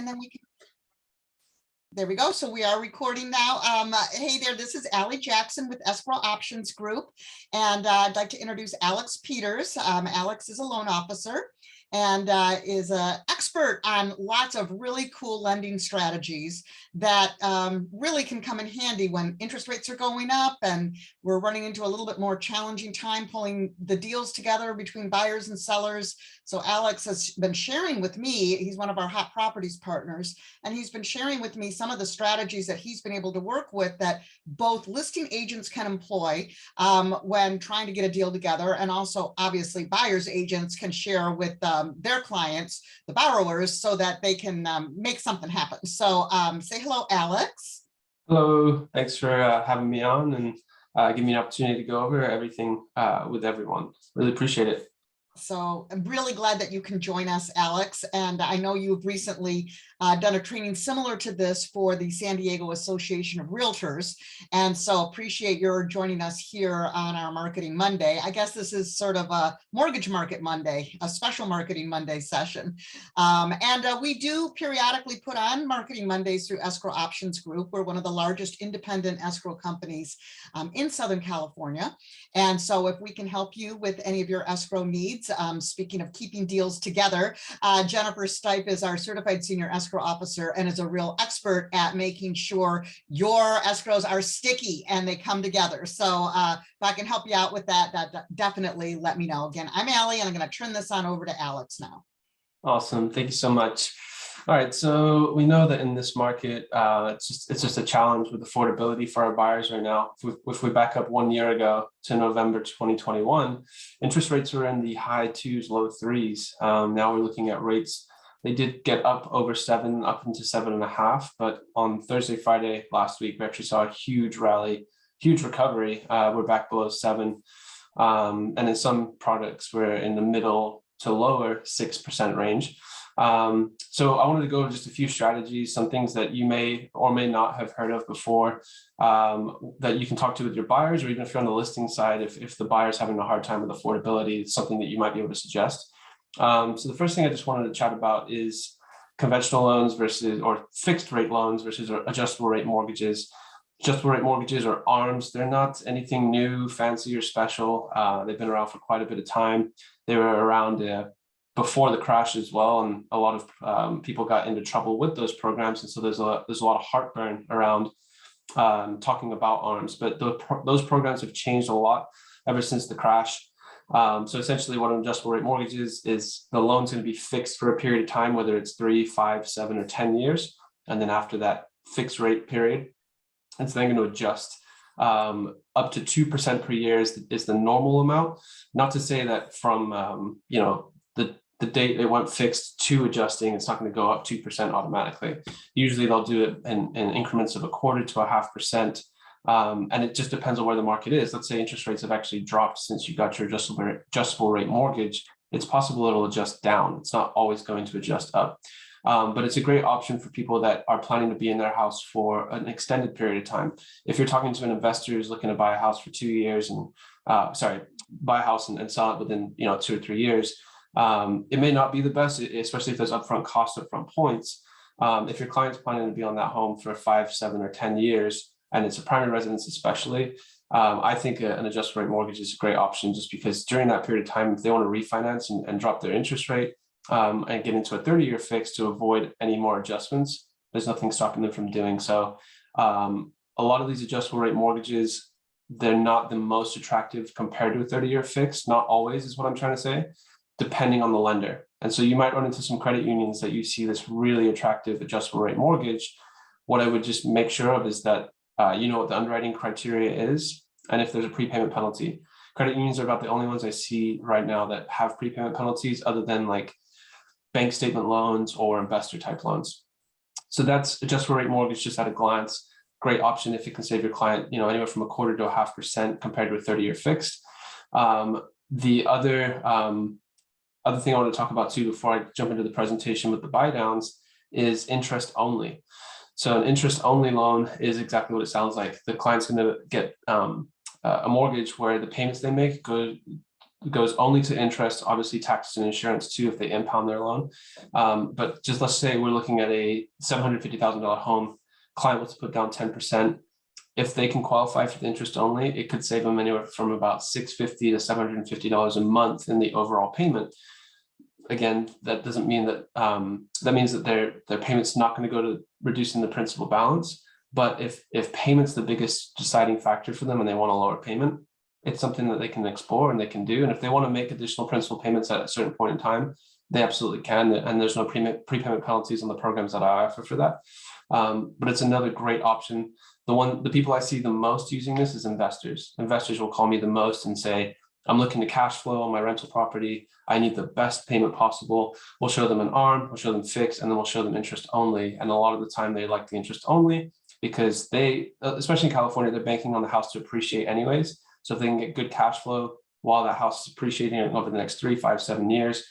And then we can, there we go. So we are recording now. Hey there, this is Allie Jackson with Escrow Options Group. And I'd like to introduce Alex Peters. Alex is a loan officer and is an expert on lots of really cool lending strategies that really can come in handy when interest rates are going up and we're running into a little bit more challenging time pulling the deals together between buyers and sellers. So Alex has been sharing with me, he's one of our hot properties partners, and he's been sharing with me some of the strategies that he's been able to work with that both listing agents can employ when trying to get a deal together, and also obviously buyers agents can share with their clients, the borrowers, so that they can make something happen. So say hello, Alex. Hello, thanks for having me on and giving me an opportunity to go over everything with everyone. Really appreciate it. So I'm really glad that you can join us, Alex. And I know you've recently done a training similar to this for the San Diego Association of Realtors. And so appreciate your joining us here on our Marketing Monday. I guess this is sort of a Mortgage Market Monday, a special Marketing Monday session. We do periodically put on Marketing Mondays through Escrow Options Group. We're one of the largest independent escrow companies in Southern California. And so if we can help you with any of your escrow needs, speaking of keeping deals together, Jennifer Stipe is our certified senior escrow officer and is a real expert at making sure your escrows are sticky and they come together. So if I can help you out with that, definitely let me know. Again, I'm Allie and I'm going to turn this on over to Alex now. Awesome. Thank you so much. All right, so we know that in this market, it's just a challenge with affordability for our buyers right now. If we back up 1 year ago to November 2021, interest rates were in the high 2s, low 3s. Now we're looking at rates. They did get up over 7, up into 7.5. But on Thursday, Friday last week, we actually saw a huge rally, huge recovery. We're back below 7. And in some products, we're in the middle to lower 6% range. So I wanted to go over just a few strategies, some things that you may or may not have heard of before that you can talk to with your buyers, or even if you're on the listing side, if the buyer's having a hard time with affordability, it's something that you might be able to suggest. So the first thing I just wanted to chat about is conventional loans versus, or fixed rate loans versus adjustable rate mortgages. Adjustable rate mortgages, or A.R.Ms, they're not anything new, fancy, or special. They've been around for quite a bit of time. They were around before the crash as well, and a lot of people got into trouble with those programs, and so there's a lot of heartburn around talking about A.R.Ms. But those programs have changed a lot ever since the crash. So essentially, what an adjustable rate mortgage is the loan's going to be fixed for a period of time, whether it's 3, 5, 7, or 10 years, and then after that fixed rate period, it's then going to adjust. Up to 2% per year is the normal amount. Not to say that from the date it went fixed to adjusting, it's not going to go up 2% automatically. Usually they'll do it in increments of 1/4 to 0.5%. And it just depends on where the market is. Let's say interest rates have actually dropped since you got your adjustable rate mortgage. It's possible it'll adjust down. It's not always going to adjust up. But it's a great option for people that are planning to be in their house for an extended period of time. If you're talking to an investor who's looking to buy a house for 2 years and buy a house and sell it within 2 or 3 years, it may not be the best, especially if there's upfront costs, upfront points. If your client's planning to be on that home for 5, 7, or 10 years, and it's a primary residence especially, I think an adjustable rate mortgage is a great option, just because during that period of time, if they want to refinance and drop their interest rate and get into a 30-year fix to avoid any more adjustments, there's nothing stopping them from doing so. A lot of these adjustable rate mortgages, they're not the most attractive compared to a 30-year fix. Not always is what I'm trying to say, depending on the lender. And so you might run into some credit unions that you see this really attractive adjustable rate mortgage. What I would just make sure of is that you know what the underwriting criteria is, and if there's a prepayment penalty. Credit unions are about the only ones I see right now that have prepayment penalties, other than like bank statement loans or investor type loans. So that's adjustable rate mortgage just at a glance. Great option if it can save your client, anywhere from 1/4 to 0.5% compared to a 30-year fixed. The other thing I want to talk about too, before I jump into the presentation with the buy downs, is interest only. So an interest only loan is exactly what it sounds like. The client's going to get a mortgage where the payments they make go goes only to interest, obviously taxes and insurance too if they impound their loan. But just let's say we're looking at a $750,000 home, client wants to put down 10%. If they can qualify for the interest only, it could save them anywhere from about $650 to $750 a month in the overall payment. Again, that doesn't mean that that means that their payment's not going to go to reducing the principal balance. But if payment's the biggest deciding factor for them and they want a lower payment, it's something that they can explore and they can do. And if they want to make additional principal payments at a certain point in time, they absolutely can. And there's no prepayment penalties on the programs that I offer for that. But it's another great option. The people I see the most using this is investors. Investors will call me the most and say, I'm looking to cash flow on my rental property. I need the best payment possible. We'll show them an A.R.M, we'll show them fixed, and then we'll show them interest only. And a lot of the time they like the interest only because they, especially in California, they're banking on the house to appreciate anyways. So if they can get good cash flow while that house is appreciating over the next 3, 5, 7 years,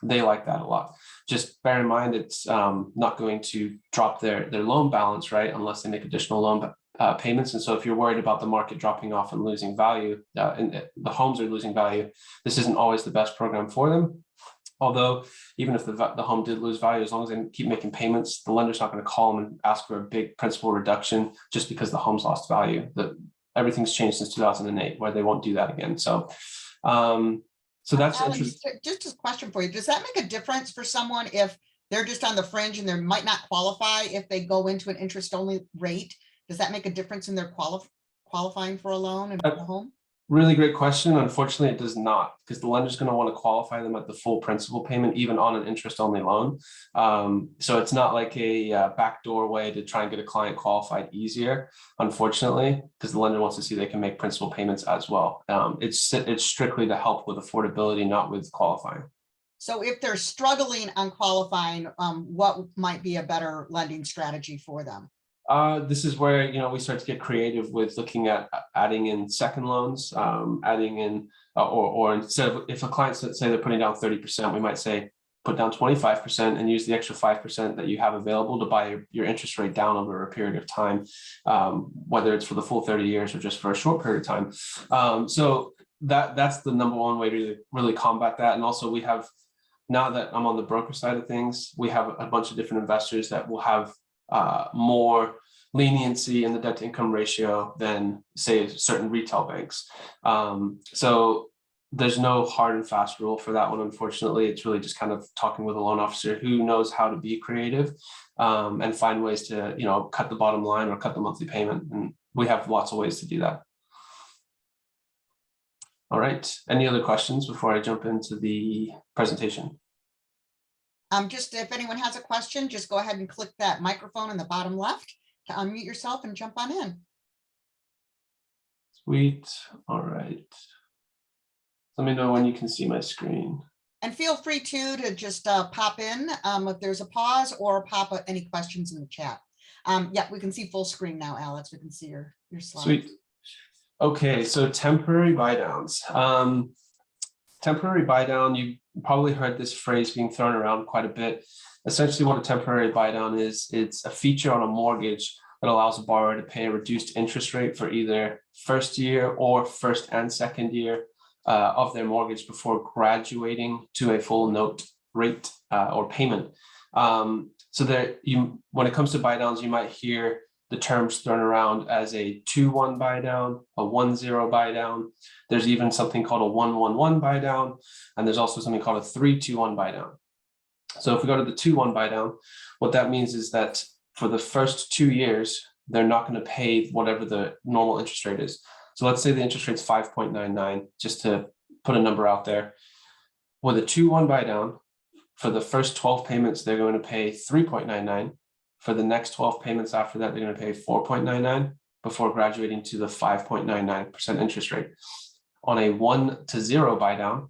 they like that a lot. Just bear in mind, it's not going to drop their loan balance, right? Unless they make additional loan payments. And so if you're worried about the market dropping off and losing value, and the homes are losing value, this isn't always the best program for them. Although even if the home did lose value, as long as they keep making payments, the lender's not going to call them and ask for a big principal reduction just because the home's lost value. Everything's changed since 2008 where they won't do that again. So so that's Alex, just a question for you. Does that make a difference for someone if they're just on the fringe and they might not qualify if they go into an interest only rate? Does that make a difference in their qualifying for a loan and for a home? Really great question. Unfortunately, it does not, because the lender's going to want to qualify them at the full principal payment, even on an interest-only loan. So it's not like a backdoor way to try and get a client qualified easier, unfortunately, because the lender wants to see they can make principal payments as well. It's strictly to help with affordability, not with qualifying. So if they're struggling on qualifying, what might be a better lending strategy for them? This is where, we start to get creative with looking at adding in second loans, adding in, or instead of, if a client say they're putting down 30%, we might say, put down 25% and use the extra 5% that you have available to buy your interest rate down over a period of time, whether it's for the full 30 years or just for a short period of time. So that's the number one way to really combat that. And also we have, now that I'm on the broker side of things, we have a bunch of different investors that will have more leniency in the debt to income ratio than say certain retail banks. So there's no hard and fast rule for that one. Unfortunately, it's really just kind of talking with a loan officer who knows how to be creative and find ways to, cut the bottom line or cut the monthly payment. And we have lots of ways to do that. All right. Any other questions before I jump into the presentation? Just if anyone has a question, just go ahead and click that microphone in the bottom left to unmute yourself and jump on in. Sweet. All right. Let me know when you can see my screen. And feel free to just pop in if there's a pause or pop any questions in the chat. Yeah, we can see full screen now, Alex. We can see your slides. Sweet. Okay, so temporary buy downs. Temporary buy down, you probably heard this phrase being thrown around quite a bit. Essentially what a temporary buy down is, it's a feature on a mortgage that allows a borrower to pay a reduced interest rate for either first year or first and second year of their mortgage before graduating to a full note rate or payment. So there, when it comes to buy downs, you might hear the terms thrown around as a 2-1 buy down, a 1-0 buy down. There's even something called a 1-1-1 buy down, and there's also something called a 3-2-1 buy down. So if we go to the 2-1 buy down, what that means is that for the first 2 years, they're not going to pay whatever the normal interest rate is. So let's say the interest rate's 5.99, just to put a number out there. With a 2-1 buy down, for the first 12 payments, they're going to pay 3.99. For the next 12 payments after that, they're going to pay 4.99 before graduating to the 5.99% interest rate. On a 1-0 buy down,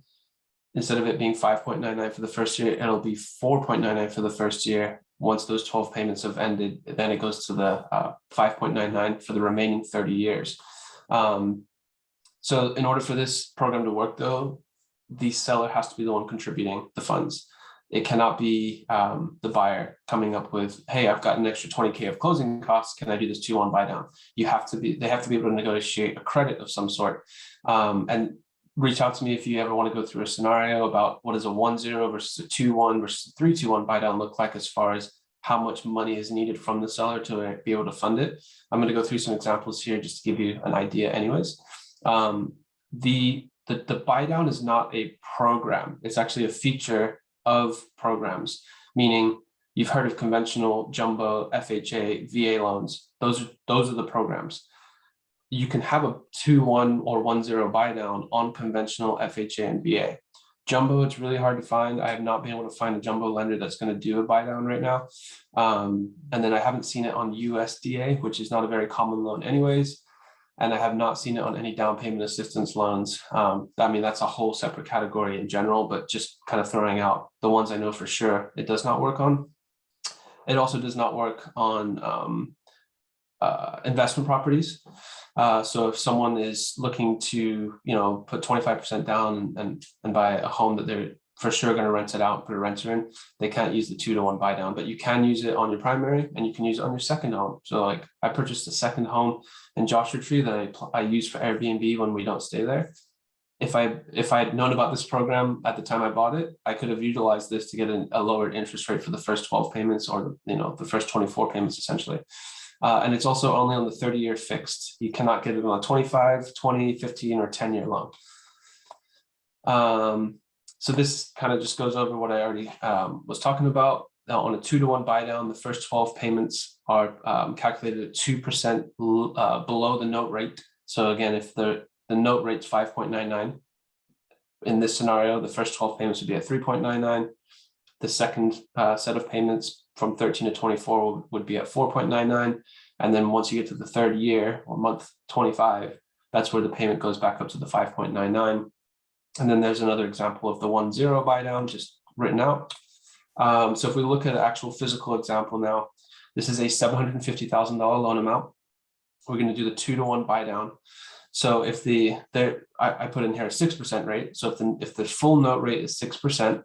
instead of it being 5.99 for the first year, it'll be 4.99 for the first year. Once those 12 payments have ended, then it goes to the 5.99 for the remaining 30 years. So in order for this program to work, though, the seller has to be the one contributing the funds. It cannot be the buyer coming up with, hey, I've got an extra 20K of closing costs. Can I do this 2-1 buy down? They have to be able to negotiate a credit of some sort. And reach out to me if you ever want to go through a scenario about what does a 1-0 versus a 2-1 versus a 3-2-1 buy down look like as far as how much money is needed from the seller to be able to fund it. I'm going to go through some examples here just to give you an idea anyways. The buy down is not a program. It's actually a feature of programs, meaning you've heard of conventional, jumbo, FHA, VA loans. Those are the programs. You can have a 2-1 or 1-0 buy down on conventional FHA and VA. Jumbo, it's really hard to find. I have not been able to find a jumbo lender that's going to do a buy down right now. And then I haven't seen it on USDA, which is not a very common loan anyways. And I have not seen it on any down payment assistance loans. I mean, that's a whole separate category in general, but just kind of throwing out the ones I know for sure it does not work on. It also does not work on investment properties. So if someone is looking to, put 25% down and buy a home that they're for sure going to rent it out, put a renter in, they can't use the 2-to-1 buy down, but you can use it on your primary and you can use it on your second home. So like I purchased a second home in Joshua Tree that I use for Airbnb when we don't stay there. If I had known about this program at the time I bought it, I could have utilized this to get a lowered interest rate for the first 12 payments or the first 24 payments essentially. And it's also only on the 30-year fixed. You cannot get it on a 25, 20, 15, or 10-year loan. So this kind of just goes over what I already was talking about. Now, on a 2-to-1 buy down, the first 12 payments are calculated at 2% below the note rate. So again, if the note rate's 5.99, in this scenario, the first 12 payments would be at 3.99. The second set of payments from 13 to 24 would be at 4.99. And then once you get to the third year or month 25, that's where the payment goes back up to the 5.99. And then there's another example of the 1-0 buy down just written out. So if we look at an actual physical example now, this is a $750,000 loan amount. We're going to do the 2-to-1 buy down. So if I put in here a 6% rate. So if the full note rate is 6%,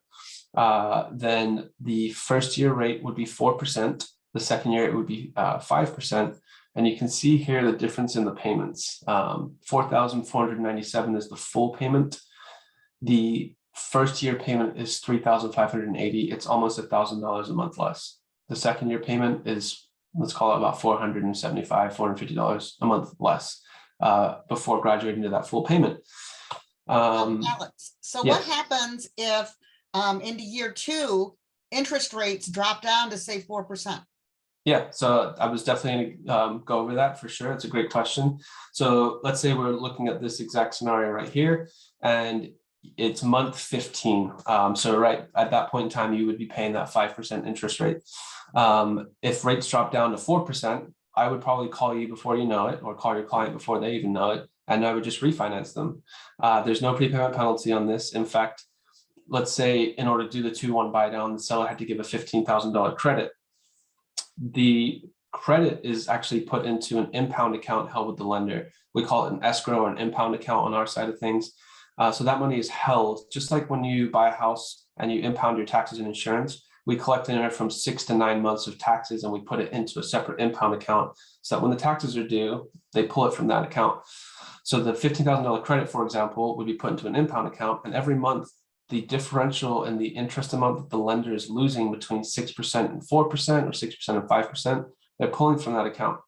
then the first year rate would be 4%. The second year it would be 5%. And you can see here the difference in the payments. 4,497 is the full payment. The first year payment is 3,580. It's almost $1,000 a month less. The second year payment is, let's call it about $475, $450 a month less before graduating to that full payment. Alex, so yeah. what happens if into year 2, interest rates drop down to say 4%? Yeah, so I was definitely going to go over that for sure. It's a great question. So let's say we're looking at this exact scenario right here, and it's month 15. So right at that point in time, you would be paying that 5% interest rate. If rates drop down to 4%, I would probably call you before you know it, or call your client before they even know it, and I would just refinance them. There's no prepayment penalty on this. In fact, let's say in order to do the 2-1 buy down, the seller had to give a $15,000 credit. The credit is actually put into an impound account held with the lender. We call it an escrow or an impound account on our side of things. So that money is held, just like when you buy a house and you impound your taxes and insurance. We collect anywhere from 6 to 9 months of taxes and we put it into a separate impound account so that when the taxes are due, they pull it from that account. So the $15,000 credit, for example, would be put into an impound account, and every month the differential in the interest amount that the lender is losing between 6% and 4% or 6% and 5%, they're pulling from that account.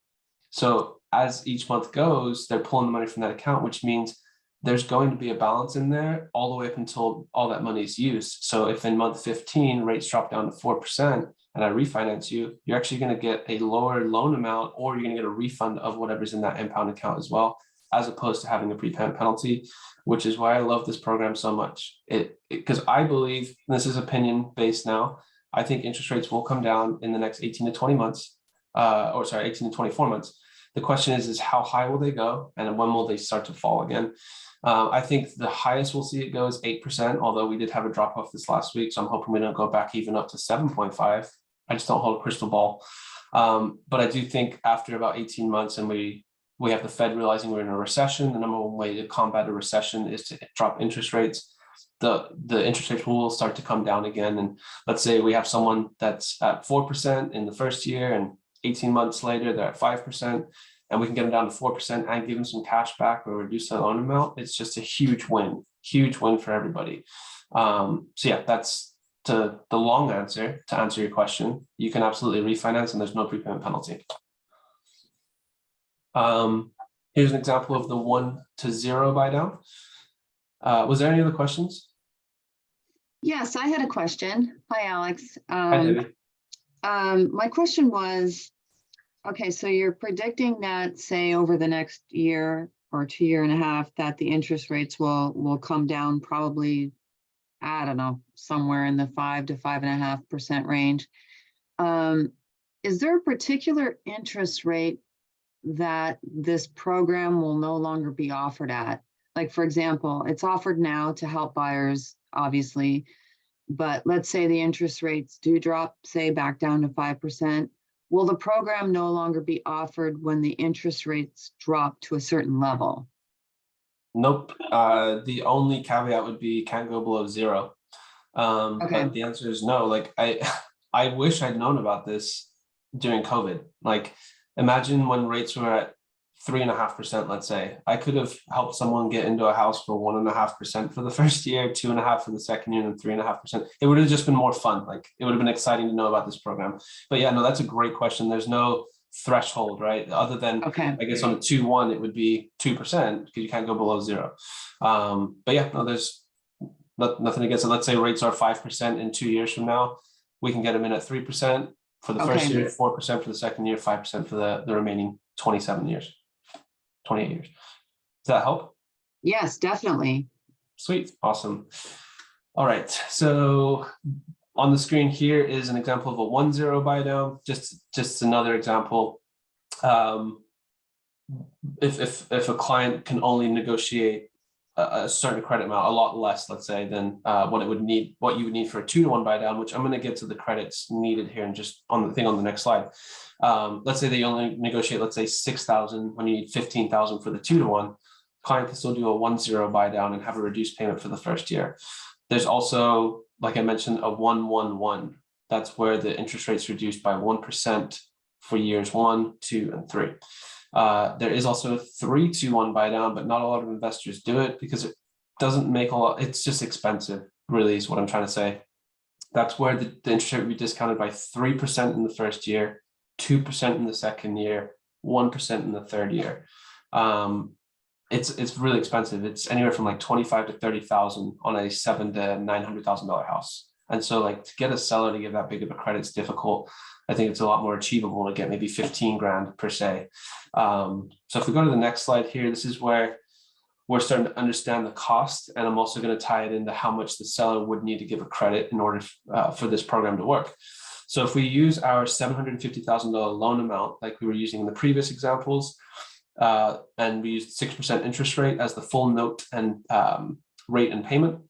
So as each month goes, they're pulling the money from that account, which means there's going to be a balance in there all the way up until all that money is used. So if in month 15 rates drop down to 4% and I refinance you, you're actually going to get a lower loan amount, or you're going to get a refund of whatever's in that impound account as well, as opposed to having a prepayment penalty, which is why I love this program so much. Because I believe, and this is opinion based now, I think interest rates will come down in the next 18 to 20 months, 18 to 24 months. The question is how high will they go and when will they start to fall again? I think the highest we'll see it go is 8%, although we did have a drop off this last week. So I'm hoping we don't go back even up to 7.5. I just don't hold a crystal ball. But I do think after about 18 months and we have the Fed realizing we're in a recession, the number one way to combat a recession is to drop interest rates. The interest rates will start to come down again. And let's say we have someone that's at 4% in the first year and 18 months later, they're at 5%, and we can get them down to 4% and give them some cash back or reduce their loan amount. It's just a huge win. huge win for everybody. So yeah, that's the long answer to answer your question. You can absolutely refinance and there's no prepayment penalty. Here's an example of the 1-to-0 buy down. Was there any other questions? Yes, I had a question. Hi, Alex. Hi, Debbie. My question was, okay, so you're predicting that, say, over the next year or 2.5 years, that the interest rates will come down probably, I don't know, somewhere in the 5 to 5.5% range. Is there a particular interest rate that this program will no longer be offered at? Like, for example, it's offered now to help buyers, obviously, but let's say the interest rates do drop, say, back down to 5%. Will the program no longer be offered when the interest rates drop to a certain level? Nope. The only caveat would be can't go below 0. Okay. But the answer is no. Like I wish I'd known about this during COVID. Like imagine when rates were at 3.5%, let's say. I could have helped someone get into a house for 1.5% for the first year, 2.5% for the second year, and 3.5%. It would have just been more fun. Like it would have been exciting to know about this program. But yeah, no, that's a great question. There's no threshold, right? Other than, Okay. I guess on a 2-1, it would be 2% because you can't go below 0. But yeah, no, there's nothing against it. Let's say rates are 5% in 2 years from now. We can get them in at 3% for the first year, 4% for the second year, 5% for the remaining 27 years. 28 years. Does that help? Yes, definitely. Sweet. Awesome. All right. So on the screen here is an example of a 1-0 buy down. Just another example. If a client can only negotiate a certain credit amount, a lot less, let's say, than what you would need for a 2-to-1 buy down, which I'm going to get to the credits needed here and just on the next slide. Let's say they only negotiate, let's say 6,000 when you need 15,000 for the 2-to-1. Client can still do a 1-0 buy down and have a reduced payment for the first year. There's also, like I mentioned, a 1-1-1. That's where the interest rate's reduced by 1% for years 1, 2, and 3. There is also a 3-2-1 buy down, but not a lot of investors do it because it doesn't make a lot. It's just expensive, really, is what I'm trying to say. That's where the interest rate would be discounted by 3% in the first year, 2% in the second year, 1% in the third year. It's really expensive. It's anywhere from like 25 to 30,000 on a $700,000 to $900,000 house. And so like to get a seller to give that big of a credit is difficult. I think it's a lot more achievable to get maybe 15 grand per se. So if we go to the next slide here, this is where we're starting to understand the cost. And I'm also going to tie it into how much the seller would need to give a credit in order for this program to work. So if we use our $750,000 loan amount, like we were using in the previous examples, and we used 6% interest rate as the full note and rate and payment,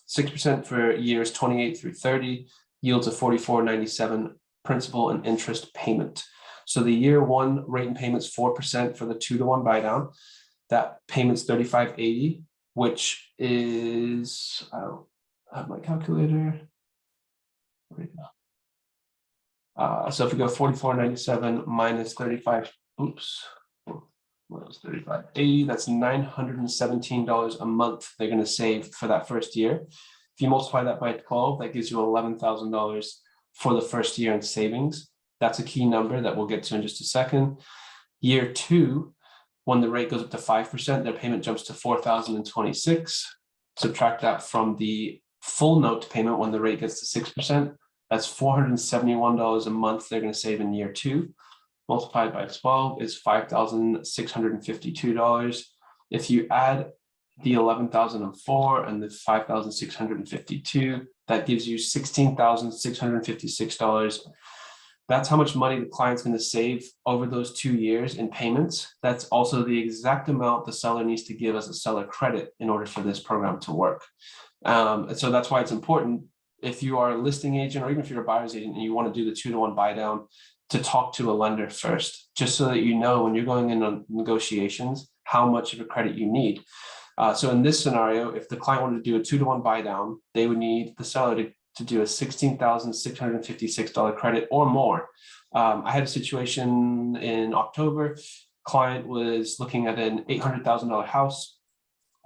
6% for years 28 through 30 yields a $44.97 principal and interest payment. So the year 1 rate and payment's 4% for the 2-to-1 buy down. That payment's $35.80, which is, I have my calculator. So if we go $44.97 minus 35, oops, what was $35.80? That's $917 a month they're going to save for that first year. If you multiply that by 12, that gives you $11,000 for the first year in savings. That's a key number that we'll get to in just a second. Year 2, when the rate goes up to 5%, their payment jumps to $4,026. Subtract that from the full note payment when the rate gets to 6%. That's $471 a month they're going to save in year 2. Multiplied by 12 is $5,652. If you add the 11,004 and the 5,652, that gives you $16,656. That's how much money the client's going to save over those 2 years in payments. That's also the exact amount the seller needs to give as a seller credit in order for this program to work. And so that's why it's important, if you are a listing agent or even if you're a buyer's agent and you want to do the 2-to-1 buy down, to talk to a lender first, just so that you know when you're going in on negotiations, how much of a credit you need. So in this scenario, if the client wanted to do a 2-to-1 buy down, they would need the seller to do a $16,656 credit or more. I had a situation in October. Client was looking at an $800,000 house.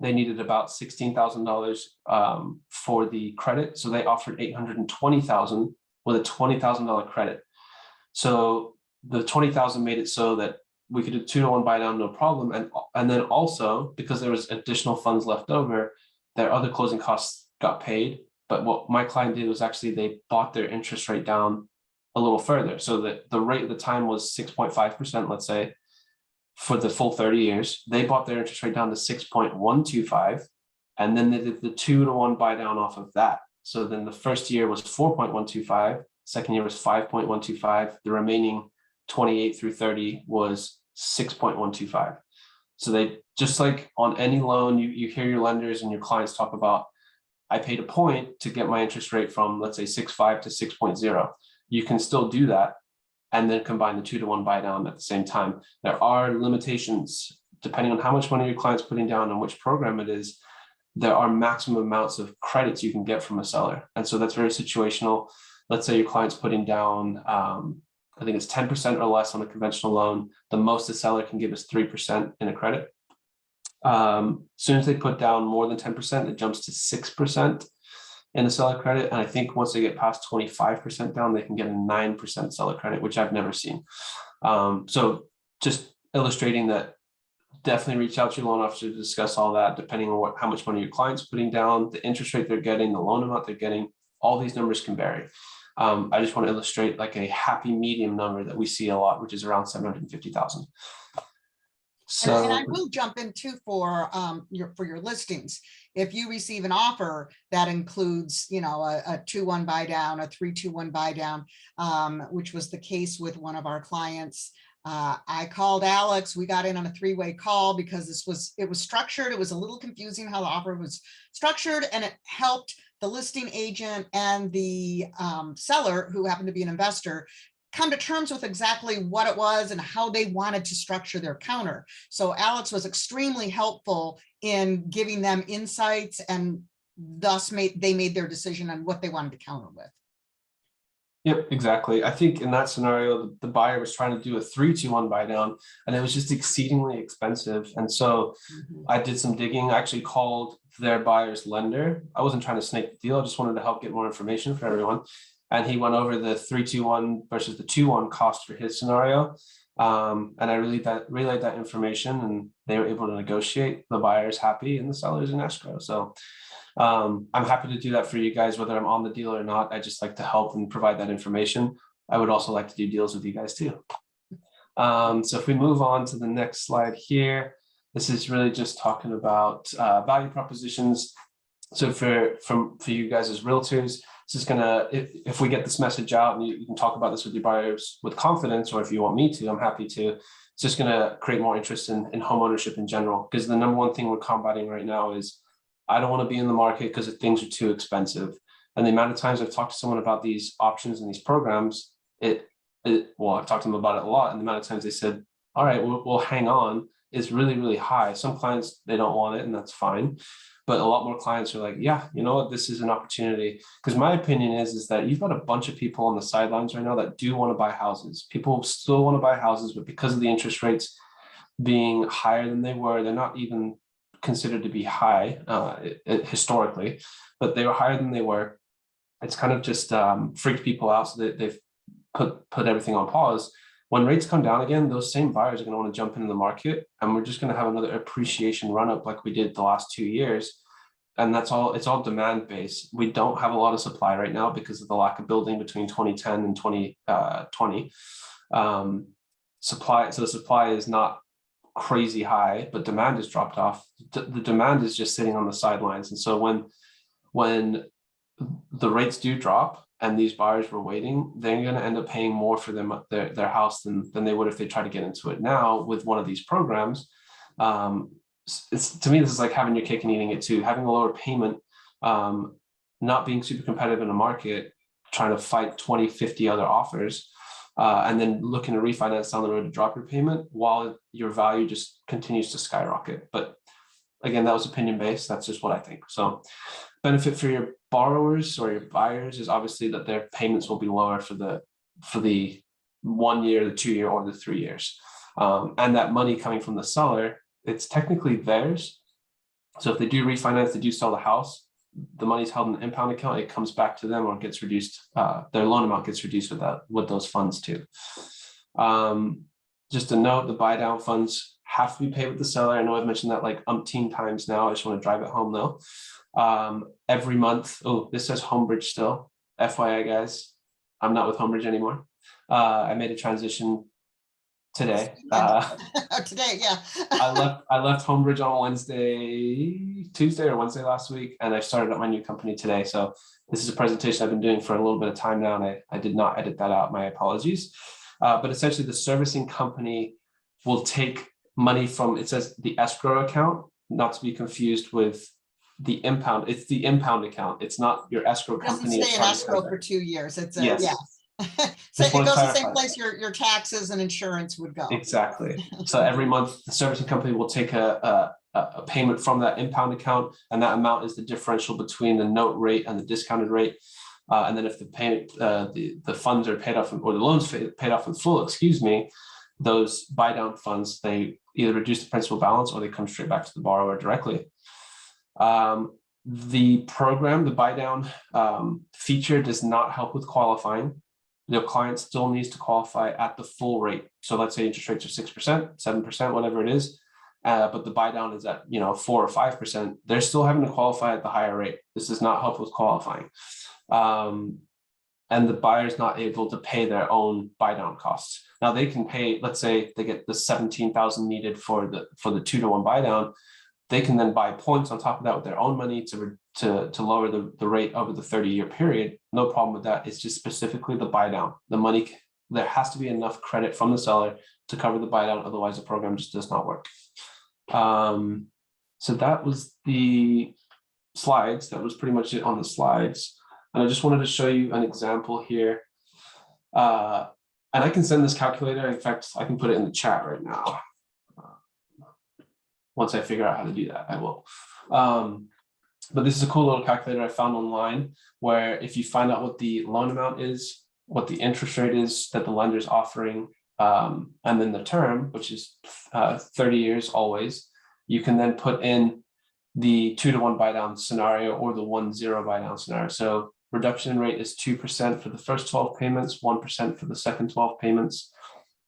they needed about $16,000 for the credit. So they offered $820,000 with a $20,000 credit. So the $20,000 made it so that we could do 2-to-1 buy down, no problem. And then also, because there was additional funds left over, their other closing costs got paid. But what my client did was actually they bought their interest rate down a little further. So that the rate at the time was 6.5%, let's say, for the full 30 years. They bought their interest rate down to 6.125. And then they did the 2-to-1 buy down off of that. So then the first year was 4.125, second year was 5.125, the remaining 28 through 30 was 6.125. So they, just like on any loan, you hear your lenders and your clients talk about, I paid a point to get my interest rate from, let's say, 6.5 to 6.0. You can still do that and then combine the 2-to-1 buy down at the same time. There are limitations depending on how much money your client's putting down and which program it is. There are maximum amounts of credits you can get from a seller. And so that's very situational. Let's say your client's putting down, I think it's 10% or less on a conventional loan. The most the seller can give is 3% in a credit. As soon as they put down more than 10%, it jumps to 6% in a seller credit. And I think once they get past 25% down, they can get a 9% seller credit, which I've never seen. So just illustrating that, definitely reach out to your loan officer to discuss all that, depending on how much money your client's putting down, the interest rate they're getting, the loan amount they're getting. All these numbers can vary. I just want to illustrate like a happy medium number that we see a lot, which is around 750,000. So, and I will jump in too for your listings. If you receive an offer that includes, you know, a 2-1 buy down, a 3-2-1 buy down, which was the case with one of our clients. I called Alex. We got in on a 3-way call because it was structured. It was a little confusing how the offer was structured, and it helped the listing agent and the seller, who happened to be an investor, come to terms with exactly what it was and how they wanted to structure their counter. So Alex was extremely helpful in giving them insights, and thus they made their decision on what they wanted to counter with. Yep, exactly. I think in that scenario, the buyer was trying to do a 3-2-1 buy down, and it was just exceedingly expensive. And so I did some digging. I actually called their buyer's lender. I wasn't trying to snake the deal. I just wanted to help get more information for everyone. And he went over the 3-2-1 versus the 2-1 cost for his scenario. And I relayed that information, and they were able to negotiate. The buyer's happy and the seller's in escrow. So I'm happy to do that for you guys, whether I'm on the deal or not. I just like to help and provide that information. I would also like to do deals with you guys too. So if we move on to the next slide here, this is really just talking about value propositions. So for you guys as realtors, this is gonna, if we get this message out and you can talk about this with your buyers with confidence, or if you want me to, I'm happy to. It's just gonna create more interest in home ownership in general, because the number one thing we're combating right now is I don't want to be in the market because things are too expensive. And the amount of times I've talked to someone about these options and these programs, well, I've talked to them about it a lot. And the amount of times they said, all right, we'll hang on, is really, really high. Some clients, they don't want it, and that's fine. But a lot more clients are like, yeah, you know what, this is an opportunity. Because my opinion is that you've got a bunch of people on the sidelines right now that do want to buy houses. People still want to buy houses, but because of the interest rates being higher than they were, they're not even considered to be high historically, but they were higher than they were. It's kind of just freaked people out, so that they've put everything on pause. When rates come down again, those same buyers are going to want to jump into the market, and we're just going to have another appreciation run up like we did the last 2 years. And that's all, it's all demand based. We don't have a lot of supply right now because of the lack of building between 2010 and 2020. So the supply is not crazy high, but demand has dropped off. The demand is just sitting on the sidelines. And so when the rates do drop and these buyers were waiting, they're going to end up paying more for their house than they would if they try to get into it now with one of these programs. To me, this is like having your cake and eating it too. Having a lower payment, not being super competitive in a market, trying to fight 20, 50 other offers, and then looking to refinance down the road to drop your payment while your value just continues to skyrocket. But again, that was opinion based. That's just what I think. So benefit for your borrowers or your buyers is obviously that their payments will be lower for the 1 year, the 2 year, or the 3 years. And that money coming from the seller, it's technically theirs. So if they do refinance, they do sell the house, the money's held in an impound account, it comes back to them or gets reduced. Their loan amount gets reduced with those funds too. Just a note, the buy down funds have to be paid with the seller. I know I've mentioned that like umpteen times now. I just want to drive it home though. Every month. Oh, this says Homebridge still. FYI, guys, I'm not with Homebridge anymore. I made a transition today. Today, yeah. I left Homebridge on Tuesday or Wednesday last week, and I started up my new company today. So this is a presentation I've been doing for a little bit of time now, and I did not edit that out. My apologies. But essentially, the servicing company will take money from, it says the escrow account, not to be confused with the impound. It's the impound account. It's not your escrow It doesn't company. stay in escrow for 2 years. It's a, Yes. yeah. So Just it wanna goes the same clarify. place your taxes and insurance would go. Exactly. So every month, the servicing company will take a payment from that impound account, and that amount is the differential between the note rate and the discounted rate. And then if the payment, the funds are paid off, or the loans paid off in full, excuse me, those buy down funds, they either reduce the principal balance or they come straight back to the borrower directly. The program, the buy down feature does not help with qualifying. The client still needs to qualify at the full rate. So let's say interest rates are 6%, 7%, whatever it is. But the buy down is at 4 or 5%. They're still having to qualify at the higher rate. This does not help with qualifying. And the buyer's not able to pay their own buy down costs. Now they can pay, let's say they get the 17,000 needed for the 2-to-1 buy down. They can then buy points on top of that with their own money to lower the rate over the 30-year period. No problem with that. It's just specifically the buy down. The money, there has to be enough credit from the seller to cover the buy down. Otherwise, the program just does not work. So that was the slides. That was pretty much it on the slides. And I just wanted to show you an example here. And I can send this calculator. In fact, I can put it in the chat right now. Once I figure out how to do that, I will. But this is a cool little calculator I found online, where if you find out what the loan amount is, what the interest rate is that the lender is offering, and then the term, which is 30 years always, you can then put in the 2-to-1 buy down scenario or the 1-0 buy down scenario. So reduction in rate is 2% for the first 12 payments, 1% for the second 12 payments.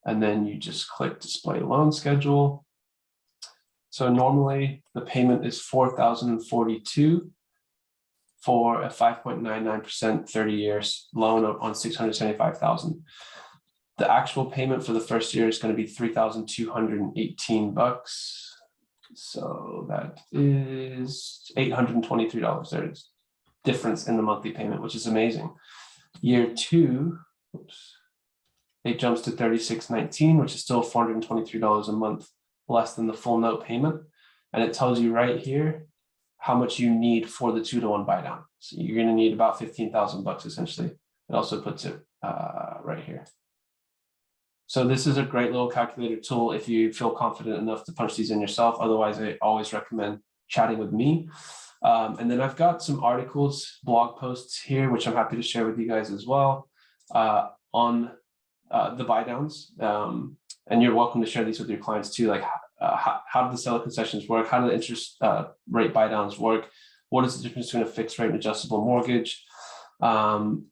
And then you just click display loan schedule. So normally the payment is $4,042 for a 5.99% 30 years loan on $675,000. The actual payment for the first year is going to be $3,218. So that is $823. There's difference in the monthly payment, which is amazing. Year 2, it jumps to $36.19, which is still $423 a month less than the full note payment. And it tells you right here how much you need for the 2-to-1 buy down. So you're going to need about $15,000 essentially. It also puts it right here. So this is a great little calculator tool if you feel confident enough to punch these in yourself. Otherwise, I always recommend chatting with me. And then I've got some articles, blog posts here, which I'm happy to share with you guys as well on the buy downs. And you're welcome to share these with your clients too. Like how do the seller concessions work? How do the interest rate buy downs work? What is the difference between a fixed rate and adjustable mortgage? So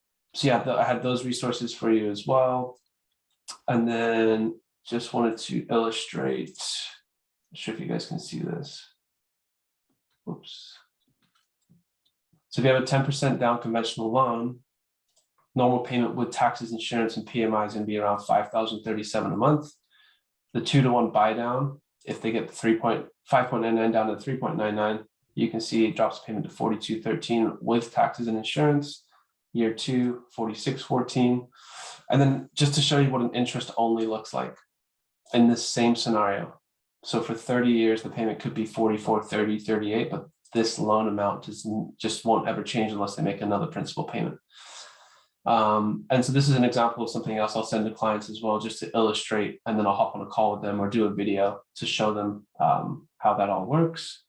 yeah, I had those resources for you as well. And then just wanted to illustrate, I'm not sure if you guys can see this. Oops. So if you have a 10% down conventional loan, normal payment with taxes, insurance, and PMI is going to be around $5,037 a month. The 2-to-1 buy down, if they get the 5.99 down to 3.99, you can see it drops payment to $42.13 with taxes and insurance. Year 2, $46.14. And then just to show you what an interest only looks like in this same scenario. So for 30 years, the payment could be $44, $30, $38, but this loan amount just won't ever change unless they make another principal payment. And so this is an example of something else I'll send to clients as well, just to illustrate, and then I'll hop on a call with them or do a video to show them how that all works.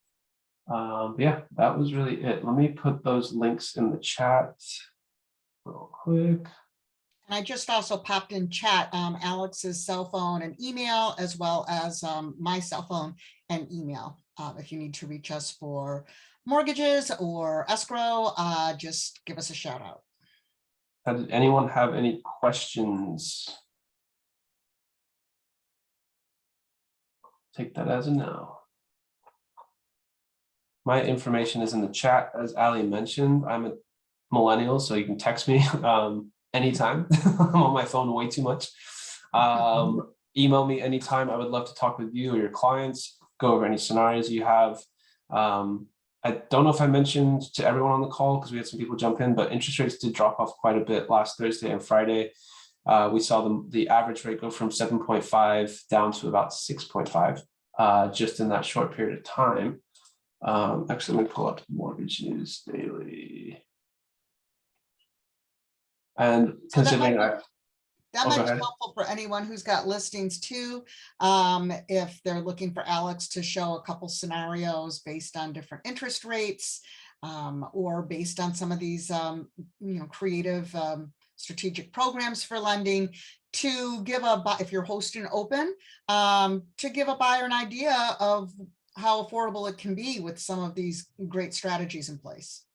Yeah, that was really it. Let me put those links in the chat real quick. And I just also popped in chat Alex's cell phone and email, as well as my cell phone and email. if you need to reach us for mortgages or escrow, just give us a shout out. Did anyone have any questions? Take that as a no. My information is in the chat, as Ali mentioned. I'm a millennial, so you can text me anytime. I'm on my phone way too much. Email me anytime. I would love to talk with you or your clients, go over any scenarios you have. I don't know if I mentioned to everyone on the call, because we had some people jump in, but interest rates did drop off quite a bit last Thursday and Friday. We saw the average rate go from 7.5 down to about 6.5 just in that short period of time. Actually, let me pull up Mortgage News Daily. And So considering that might be helpful for anyone who's got listings too. If they're looking for Alex to show a couple scenarios based on different interest rates, or based on some of these, creative strategic programs for lending, to give if you're hosting open, to give a buyer an idea of how affordable it can be with some of these great strategies in place.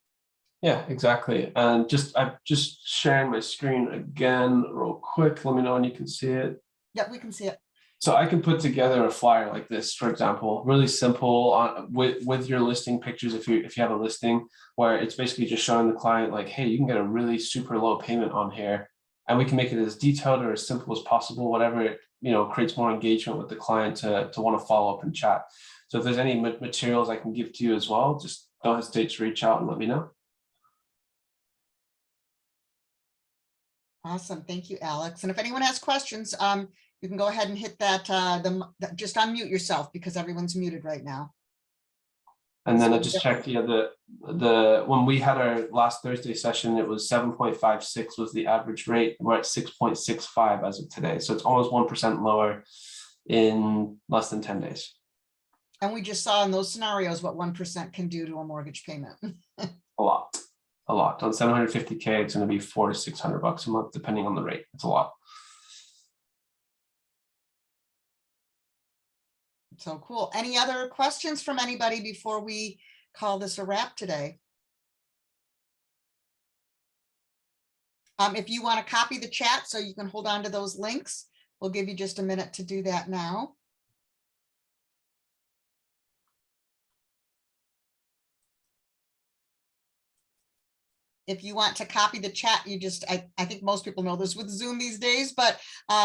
Yeah, exactly. And I'm just sharing my screen again real quick. Let me know when you can see it. Yeah, we can see it. So I can put together a flyer like this, for example, really simple with your listing pictures. If you have a listing, where it's basically just showing the client like, hey, you can get a really super low payment on here, and we can make it as detailed or as simple as possible, whatever creates more engagement with the client to want to follow up and chat. So if there's any materials I can give to you as well, just don't hesitate to reach out and let me know. Awesome. Thank you, Alex. And if anyone has questions, you can go ahead and hit that, just unmute yourself, because everyone's muted right now. And then I just checked, when we had our last Thursday session, it was 7.56 was the average rate. We're at 6.65 as of today. So it's almost 1% lower in less than 10 days. And we just saw in those scenarios what 1% can do to a mortgage payment. A lot. On 750K, it's going to be $400 to $600 a month, depending on the rate. It's a lot. So cool. Any other questions from anybody before we call this a wrap today? If you want to copy the chat so you can hold on to those links, we'll give you just a minute to do that now. If you want to copy the chat, you just, I think most people know this with Zoom these days, but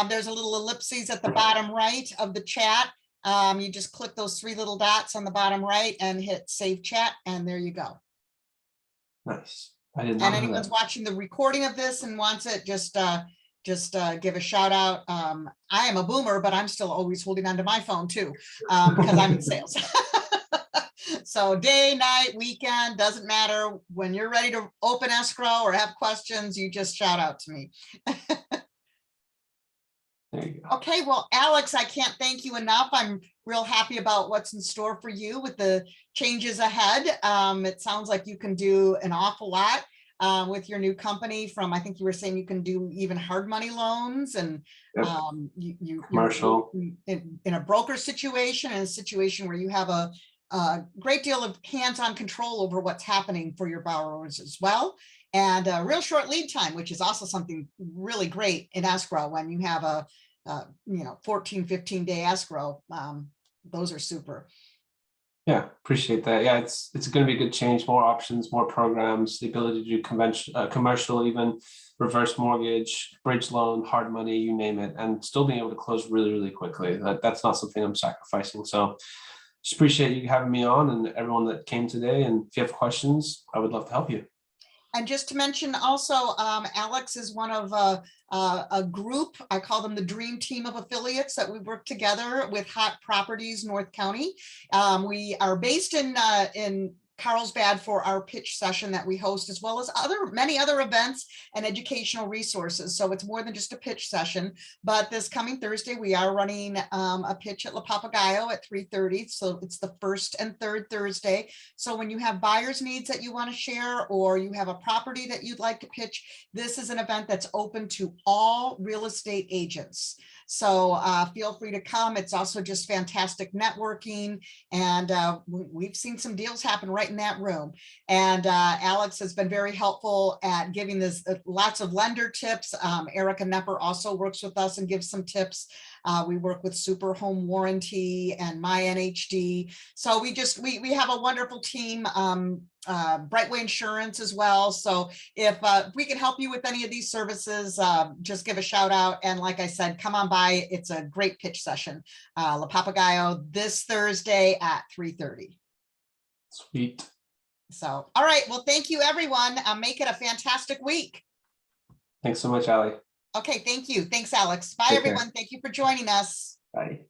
there's a little ellipses at the bottom right of the chat. You just click those 3 little dots on the bottom right and hit save chat, and there you go. Nice. I did not And know anyone's that. watching the recording of this and wants it, just give a shout out. I am a boomer, but I'm still always holding onto my phone too, because I'm in sales. So day, night, weekend, doesn't matter. When you're ready to open escrow or have questions, you just shout out to me. There you go. Okay, well, Alex, I can't thank you enough. I'm real happy about what's in store for you with the changes ahead. It sounds like you can do an awful lot with your new company. From, I think you were saying you can do even hard money loans, and Yep. you're Commercial. in a broker situation, in a situation where you have a great deal of hands-on control over what's happening for your borrowers as well. And a real short lead time, which is also something really great in escrow when you have a 14, 15 day escrow. Those are super. Yeah, appreciate that. Yeah, it's going to be a good change. More options, more programs, the ability to do conventional, commercial, even reverse mortgage, bridge loan, hard money, you name it, and still being able to close really, really quickly. That's not something I'm sacrificing. So just appreciate you having me on, and everyone that came today. And if you have questions, I would love to help you. And just to mention also, Alex is one of a group, I call them the dream team of affiliates that we work together with Hot Properties North County. We are based in Carlsbad for our pitch session that we host, as well as many other events and educational resources. So it's more than just a pitch session, but this coming Thursday, we are running a pitch at La Papagayo at 3:30. So it's the first and third Thursday. So when you have buyer's needs that you want to share, or you have a property that you'd like to pitch, this is an event that's open to all real estate agents. So feel free to come. It's also just fantastic networking. And we've seen some deals happen right in that room. And Alex has been very helpful at giving this lots of lender tips. Erica Nepper also works with us and gives some tips. We work with Super Home Warranty and My NHD. So we have a wonderful team. Brightway Insurance as well. So if we can help you with any of these services, just give a shout out. And like I said, come on by. It's a great pitch session. La Papagayo this Thursday at 3:30. Sweet. So, all right. Well, thank you, everyone. Make it a fantastic week. Thanks so much, Allie. Okay. Thank you. Thanks, Alex. Bye, Take care. everyone. Thank you for joining us. Bye.